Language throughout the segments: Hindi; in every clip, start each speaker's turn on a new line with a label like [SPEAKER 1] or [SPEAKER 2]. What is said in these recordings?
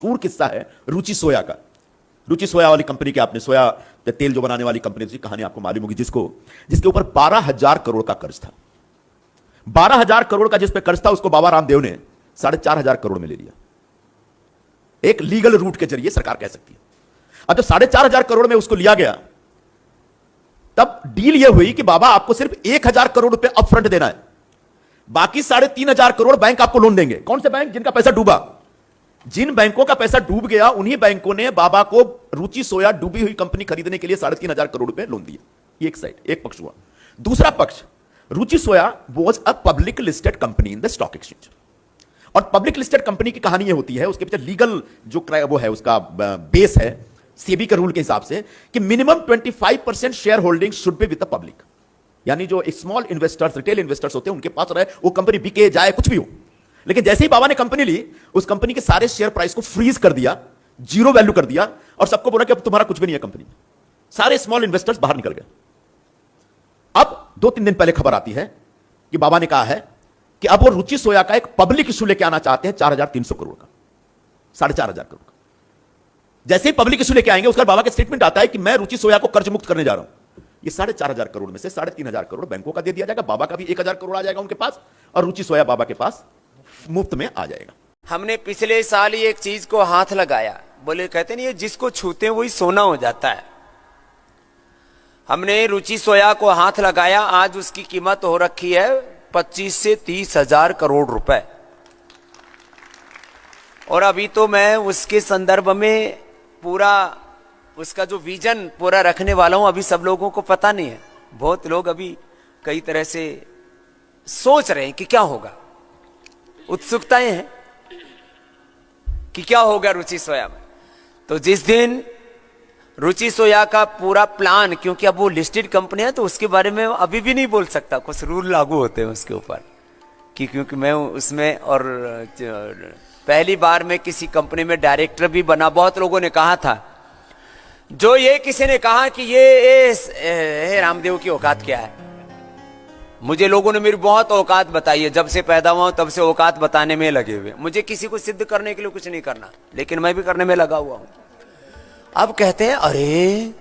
[SPEAKER 1] पूर्ण किस्सा है रुचि सोया का। रुचि सोया वाली कंपनी के, आपने सोया तेल जो बनाने वाली कंपनी थी, कहानी आपको मालूम होगी, जिसके ऊपर 12,000 करोड़ का कर्ज था। 12,000 करोड़ का जिस पे कर्ज था, उसको बाबा रामदेव ने 4,500 करोड़ में ले लिया। एक लीगल रूट के जरिए सरकार कह सकती है। अब जब 4,500 करोड़ में उसको लिया गया, तब डील यह हुई कि बाबा आपको सिर्फ 1,000 करोड़ रुपए अपफ्रंट देना है, बाकी 3,500 करोड़ बैंक आपको लोन देंगे। कौन से बैंक? जिनका पैसा डूबा। जिन बैंकों का पैसा डूब गया, उन्हीं बैंकों ने बाबा को रुचि सोया डूबी हुई कंपनी खरीदने के लिए 3,500 करोड़ रुपए लोन दिए। एक साइड, एक पक्ष हुआ। दूसरा पक्ष, Ruchi Soya was a public listed company in the stock exchange. और पब्लिक लिस्टेड कंपनी की कहानी यह होती है, उसके पीछे लीगल जो वो है, उसका बेस है सेबी के रूल के हिसाब से, कि minimum 25% share holding should be with the public. यानी जो स्मॉल इन्वेस्टर्स, रिटेल इन्वेस्टर्स होते हैं, उनके पास रहे, वो कंपनी बिके जाए कुछ भी हो। लेकिन जैसे ही बाबा ने कंपनी ली, उस कंपनी के सारे शेयर प्राइस को फ्रीज कर दिया, जीरो वैल्यू कर दिया, और सबको बोला कि अब तुम्हारा कुछ भी नहीं है कंपनी में। सारे स्मॉल इन्वेस्टर्स बाहर निकल गए। अब 2-3 दिन पहले खबर आती है कि बाबा ने कहा है कि अब वो रुचि सोया का एक पब्लिक इशू लेके आना चाहते हैं 4,300 करोड़ का, 4,500 करोड़ का। जैसे ही पब्लिक इशू लेके आएंगे, उसका बाबा का स्टेटमेंट आता है कि मैं रुचि सोया को कर्ज मुक्त करने जा रहा हूं। ये 4,500 करोड़ में से 3,500 करोड़ बैंकों का दे दिया जाएगा, बाबा का भी 1,000 करोड़ आ जाएगा उनके पास, और रुचि सोया बाबा के पास मुफ्त में आ जाएगा।
[SPEAKER 2] हमने पिछले साल ही एक चीज को हाथ लगाया, बोले कहते नहीं, ये जिसको छूते हैं वही सोना हो जाता है। हमने रुचि सोया को हाथ लगाया, आज उसकी कीमत हो रखी है 25 से 30,000 करोड़ रुपए। और अभी तो मैं उसके संदर्भ में पूरा उसका जो विजन पूरा रखने वाला हूं, अभी सब लोगों को पता नहीं है। बहुत लोग अभी कई तरह से सोच रहे हैं कि क्या होगा, उत्सुकताएं हैं कि क्या होगा रुचि सोया में। तो जिस दिन रुचि सोया का पूरा प्लान, क्योंकि अब वो लिस्टेड कंपनी है, तो उसके बारे में अभी भी नहीं बोल सकता, कुछ रूल लागू होते हैं उसके ऊपर, कि क्योंकि मैं उसमें, और पहली बार मैं किसी कंपनी में डायरेक्टर भी बना। बहुत लोगों ने कहा था, जो ये किसी ने कहा कि ये रामदेव की औकात क्या है। मुझे लोगों ने मेरी बहुत औकात बताई है, जब से पैदा हुआ तब से औकात बताने में लगे हुए। मुझे किसी को सिद्ध करने के लिए कुछ नहीं करना, लेकिन मैं भी करने में लगा हुआ हूं। अब कहते हैं, अरे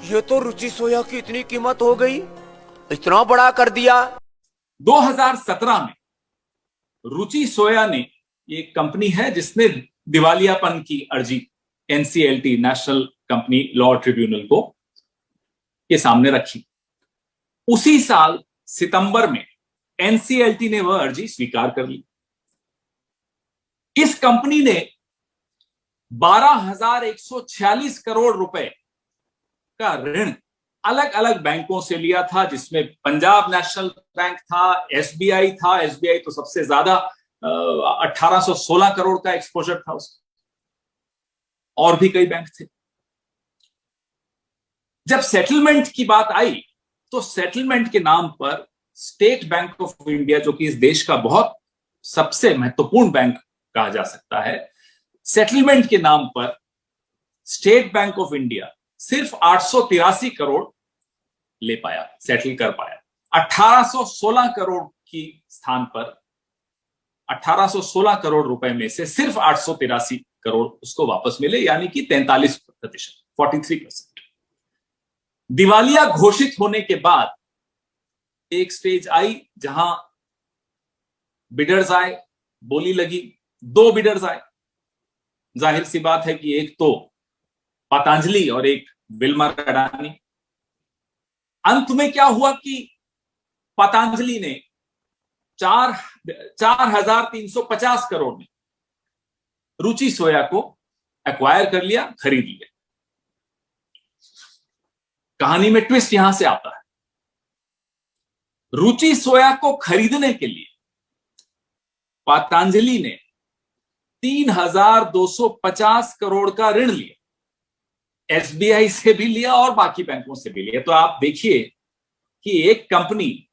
[SPEAKER 2] ये तो रुचि सोया की इतनी कीमत हो गई, इतना बड़ा कर दिया।
[SPEAKER 3] 2017 में रुचि सोया ने, एक कंपनी है जिसने दिवालियापन की अर्जी NCLT, national company law tribunal को के सामने रखी। उसी साल सितंबर में एनसीएलटी ने वह अर्जी स्वीकार कर ली। इस कंपनी ने 12,146 करोड़ रुपए का ऋण अलग अलग बैंकों से लिया था, जिसमें पंजाब नेशनल बैंक था, एसबीआई था। एसबीआई तो सबसे ज्यादा 1,816 करोड़ का एक्सपोजर था उसका, और भी कई बैंक थे। जब सेटलमेंट की बात आई, तो सेटलमेंट के नाम पर स्टेट बैंक ऑफ इंडिया, जो कि इस देश का बहुत सबसे महत्वपूर्ण बैंक कहा जा सकता है, सेटलमेंट के नाम पर स्टेट बैंक ऑफ इंडिया सिर्फ 883 करोड़ ले पाया, सेटल कर पाया। 1816 करोड़ की स्थान पर 1816 करोड़ रुपए में से सिर्फ 883 करोड़ उसको वापस मिले, यानी कि 43%, 43%। दिवालिया घोषित होने के बाद एक स्टेज आई जहां बिडर्स आए, बोली लगी। 2 बिडर्स आए। जाहिर सी बात है कि एक तो पतंजलि और एक विल्मर अडानी। अंत में क्या हुआ कि पतंजलि ने 4,350 करोड़ में रुचि सोया को एक्वायर कर लिया, खरीद लिया। कहानी में ट्विस्ट यहां से आता है। रुचि सोया को खरीदने के लिए पतंजलि ने 3,250 करोड़ का ऋण लिया, एसबीआई से भी लिया और बाकी बैंकों से भी लिया। तो आप देखिए कि एक कंपनी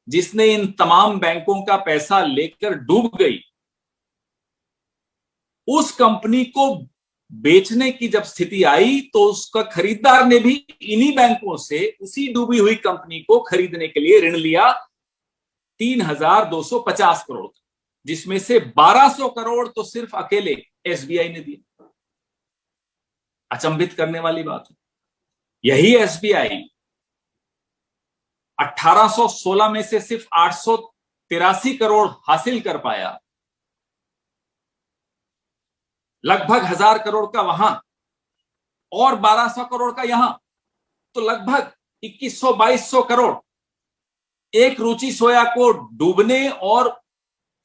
[SPEAKER 3] जिसने इन तमाम बैंकों का पैसा लेकर डूब गई, उस कंपनी को बेचने की जब स्थिति आई, तो उसका खरीदार ने भी इन्हीं बैंकों से उसी डूबी हुई कंपनी को खरीदने के लिए ऋण लिया 3,250 करोड़, जिसमें से 1,200 करोड़ तो सिर्फ अकेले एसबीआई ने दिए। अचंभित करने वाली बात है, यही एसबीआई 1816 में से सिर्फ 883 करोड़ हासिल कर पाया, लगभग 1000 करोड़ का वहां और 1200 करोड़ का यहां, तो लगभग 2100-2200 करोड़ एक रुचि सोया को डूबने और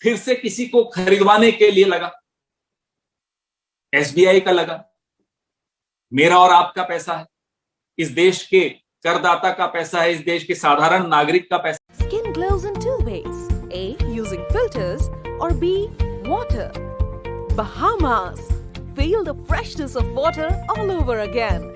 [SPEAKER 3] फिर से किसी को खरीदवाने के लिए लगा। एसबीआई का लगा, मेरा और आपका पैसा है, इस देश के करदाता का पैसा है, इस देश के साधारण नागरिक का पैसा।
[SPEAKER 4] Skin glows in two ways. A, using filters, or B, water. Bahamas. Feel the freshness of water all over again.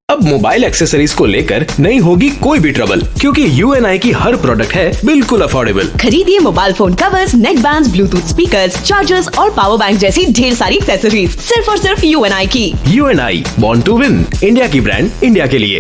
[SPEAKER 5] अब मोबाइल एक्सेसरीज को लेकर नहीं होगी कोई भी ट्रबल, क्योंकि UNI की हर प्रोडक्ट है बिल्कुल अफोर्डेबल।
[SPEAKER 6] खरीदिए मोबाइल फोन कवर्स, नेक बैंड्स, ब्लूटूथ स्पीकर्स, चार्जर्स और पावर बैंक जैसी ढेर सारी एक्सेसरीज सिर्फ और सिर्फ UNI की।
[SPEAKER 5] UNI, born to win, India की ब्रांड इंडिया के लिए।